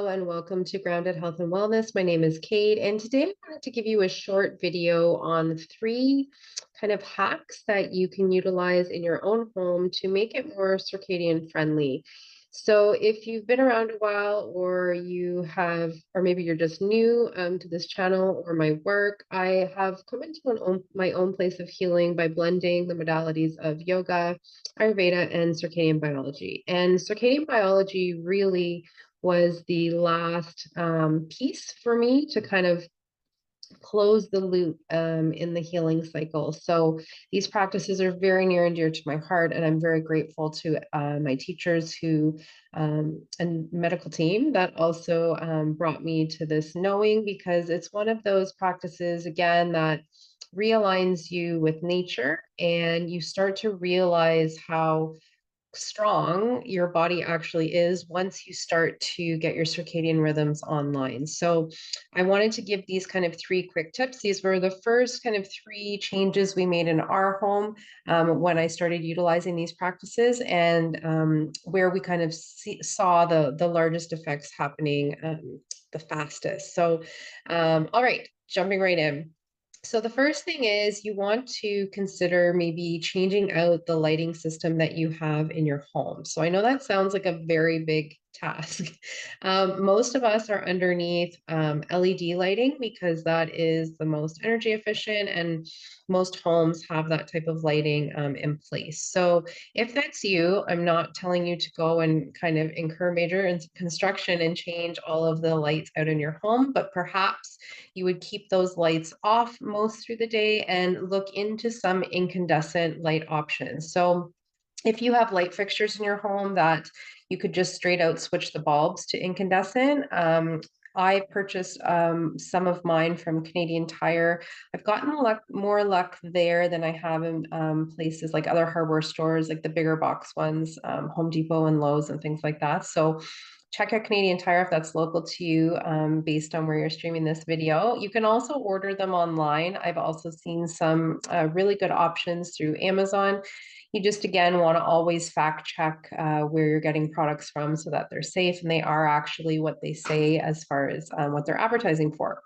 and welcome to Grounded Health and Wellness. My name is Kate, and today I wanted to give you a short video on 3 kind of hacks that you can utilize in your own home to make it more circadian friendly. So, if you've been around a while, or maybe you're just new to this channel or my work, I have come into my own place of healing by blending the modalities of yoga, Ayurveda, and circadian biology. And circadian biology really was the last piece for me to kind of close the loop in the healing cycle. So these practices are very near and dear to my heart, and I'm very grateful to my teachers and medical team that also brought me to this knowing, because it's one of those practices, again, that realigns you with nature, and you start to realize how strong your body actually is once you start to get your circadian rhythms online. So I wanted to give these kind of 3 quick tips. These were the first kind of 3 changes we made in our home when I started utilizing these practices, and where we kind of saw the largest effects happening the fastest. So all right, jumping right in. So the first thing is you want to consider maybe changing out the lighting system that you have in your home. So I know that sounds like a very big task. Most of us are underneath LED lighting because that is the most energy efficient, and most homes have that type of lighting in place. So if that's you, I'm not telling you to go and kind of incur major construction and change all of the lights out in your home, but perhaps you would keep those lights off most through the day and look into some incandescent light options. So if you have light fixtures in your home that you could just straight out switch the bulbs to incandescent. I purchased some of mine from Canadian Tire. I've gotten more luck there than I have in places like other hardware stores, like the bigger box ones, Home Depot and Lowe's and things like that. So check out Canadian Tire if that's local to you, based on where you're streaming this video. You can also order them online. I've also seen some really good options through Amazon. You just, again, want to always fact check where you're getting products from so that they're safe and they are actually what they say as far as what they're advertising for.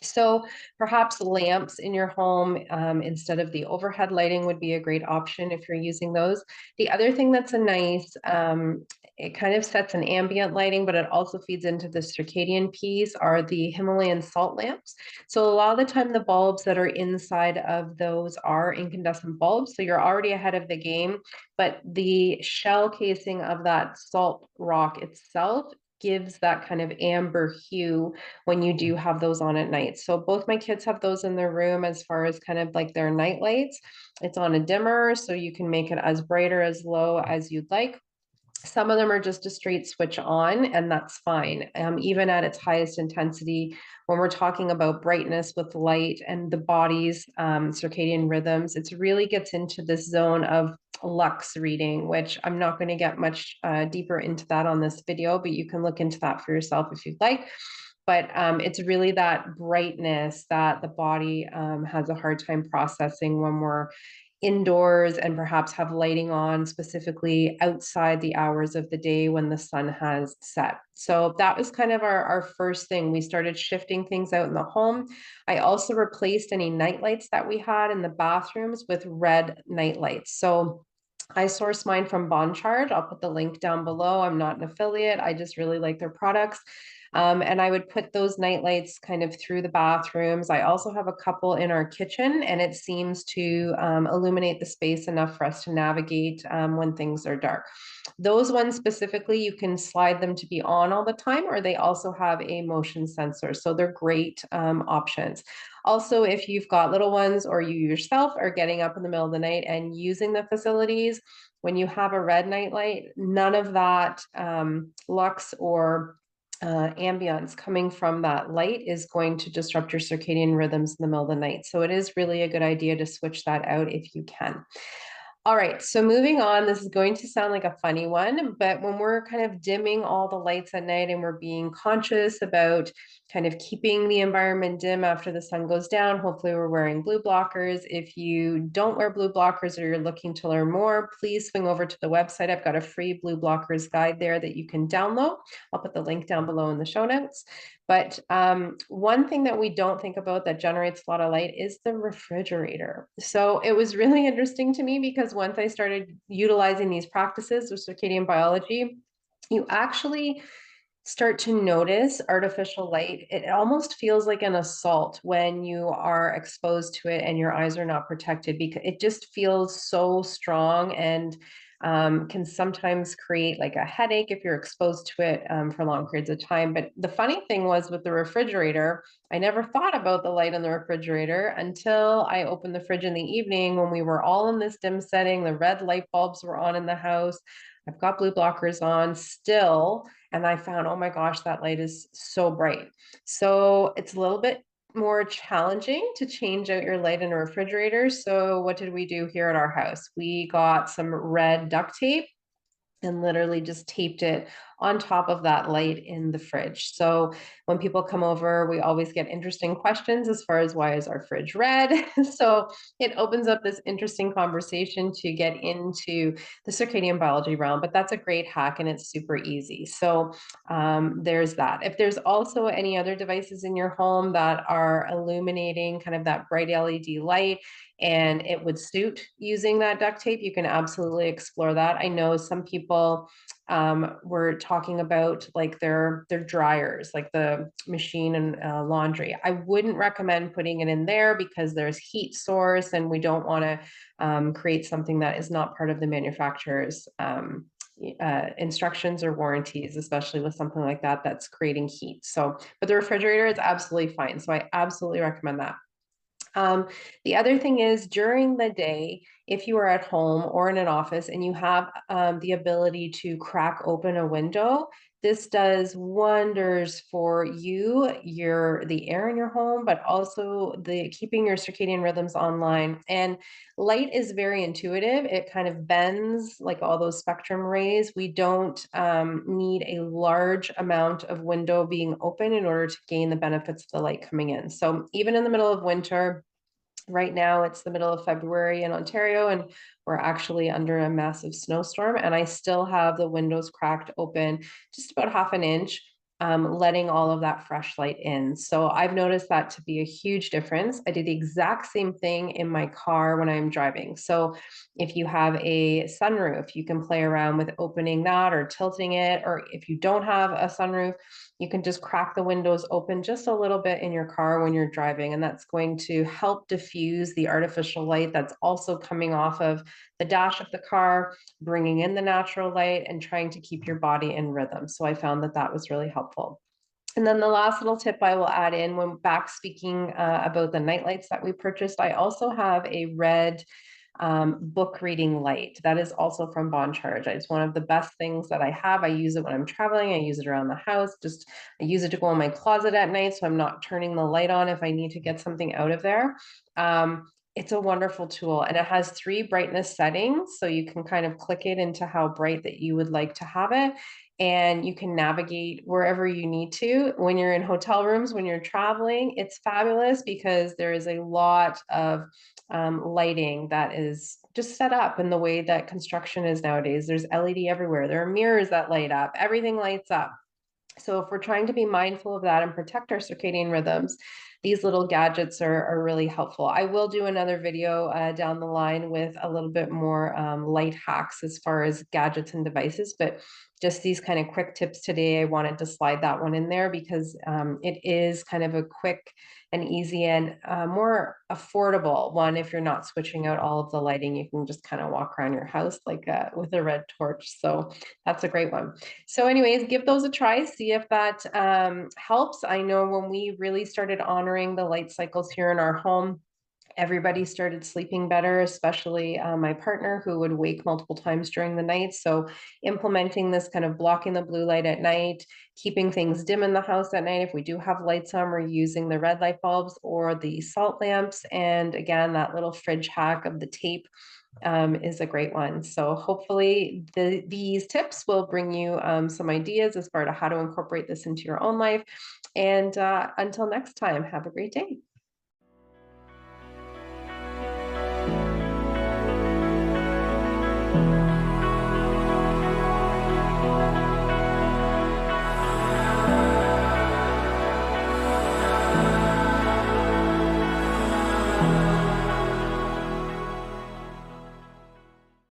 So perhaps lamps in your home instead of the overhead lighting would be a great option if you're using those. The other thing that's a nice, it kind of sets an ambient lighting, but it also feeds into the circadian piece, are the Himalayan salt lamps. So a lot of the time the bulbs that are inside of those are incandescent bulbs. So you're already ahead of the game, but the shell casing of that salt rock itself gives that kind of amber hue when you do have those on at night. So both my kids have those in their room as far as kind of like their night lights. It's on a dimmer, so you can make it as bright or as low as you'd like. Some of them are just a straight switch on, and that's fine. Even at its highest intensity, when we're talking about brightness with light and the body's circadian rhythms, it really gets into this zone of lux reading, which I'm not going to get much deeper into that on this video, but you can look into that for yourself if you'd like. But it's really that brightness that the body has a hard time processing when we're indoors and perhaps have lighting on specifically outside the hours of the day when the sun has set. So that was kind of our first thing. We started shifting things out in the home. I also replaced any night lights that we had in the bathrooms with red night lights. So I source mine from Boncharge. I'll put the link down below. I'm not an affiliate. I just really like their products. And I would put those night lights kind of through the bathrooms. I also have a couple in our kitchen, and it seems to illuminate the space enough for us to navigate when things are dark. Those ones specifically, you can slide them to be on all the time, or they also have a motion sensor. So they're great options. Also, if you've got little ones or you yourself are getting up in the middle of the night and using the facilities, when you have a red night light, none of that lux or ambience coming from that light is going to disrupt your circadian rhythms in the middle of the night. So it is really a good idea to switch that out if you can. All right, so moving on, this is going to sound like a funny one, but when we're kind of dimming all the lights at night and we're being conscious about kind of keeping the environment dim after the sun goes down, hopefully we're wearing blue blockers. If you don't wear blue blockers or you're looking to learn more, please swing over to the website. I've got a free blue blockers guide there that you can download. I'll put the link down below in the show notes. But one thing that we don't think about that generates a lot of light is the refrigerator. So it was really interesting to me because once I started utilizing these practices of circadian biology, you actually start to notice artificial light. It almost feels like an assault when you are exposed to it and your eyes are not protected, because it just feels so strong and can sometimes create like a headache if you're exposed to it for long periods of time. But the funny thing was with the refrigerator, I never thought about the light in the refrigerator until I opened the fridge in the evening when we were all in this dim setting. The red light bulbs were on in the house. I've got blue blockers on still, and I found, oh my gosh, that light is so bright. So it's a little bit more challenging to change out your light in a refrigerator. So what did we do here at our house? We got some red duct tape and literally just taped it on top of that light in the fridge. So when people come over, we always get interesting questions as far as why is our fridge red? So it opens up this interesting conversation to get into the circadian biology realm, but that's a great hack and it's super easy. So there's that. If there's also any other devices in your home that are illuminating kind of that bright LED light, and it would suit using that duct tape, you can absolutely explore that. I know some people were talking about like their dryers, like the machine and laundry. I wouldn't recommend putting it in there because there's heat source and we don't want to create something that is not part of the manufacturer's instructions or warranties, especially with something like that that's creating heat. So, but the refrigerator is absolutely fine. So I absolutely recommend that. The other thing is during the day, if you are at home or in an office and you have the ability to crack open a window, this does wonders for you, the air in your home, but also the keeping your circadian rhythms online. And light is very intuitive. It kind of bends like all those spectrum rays. We don't need a large amount of window being open in order to gain the benefits of the light coming in. So even in the middle of winter, right now it's the middle of February in Ontario and we're actually under a massive snowstorm, and I still have the windows cracked open just about half an inch, letting all of that fresh light in. So I've noticed that to be a huge difference. I do the exact same thing in my car when I'm driving. So if you have a sunroof, you can play around with opening that or tilting it, or if you don't have a sunroof, you can just crack the windows open just a little bit in your car when you're driving, and that's going to help diffuse the artificial light that's also coming off of the dash of the car, bringing in the natural light and trying to keep your body in rhythm. So I found that that was really helpful. And then the last little tip I will add in when back speaking about the night lights that we purchased, I also have a red book reading light. That is also from Bon Charge. It's one of the best things that I have. I use it when I'm traveling. I use it around the house. I use it to go in my closet at night, so I'm not turning the light on if I need to get something out of there. It's a wonderful tool, and it has 3 brightness settings, so you can kind of click it into how bright that you would like to have it, and you can navigate wherever you need to. When you're in hotel rooms, when you're traveling, it's fabulous because there is a lot of lighting that is just set up in the way that construction is nowadays. There's LED everywhere. There are mirrors that light up. Everything lights up. So if we're trying to be mindful of that and protect our circadian rhythms, these little gadgets are really helpful. I will do another video down the line with a little bit more light hacks as far as gadgets and devices, but just these kind of quick tips today, I wanted to slide that one in there because it is kind of a quick and easy and more affordable one. If you're not switching out all of the lighting, you can just kind of walk around your house like with a red torch. So that's a great one. So anyways, give those a try, see if that helps. I know when we really started honoring the light cycles here in our home, everybody started sleeping better, especially my partner who would wake multiple times during the night. So implementing this kind of blocking the blue light at night, keeping things dim in the house at night. If we do have lights on, we're using the red light bulbs or the salt lamps. And again, that little fridge hack of the tape is a great one. So hopefully these tips will bring you some ideas as far to how to incorporate this into your own life. And until next time, have a great day.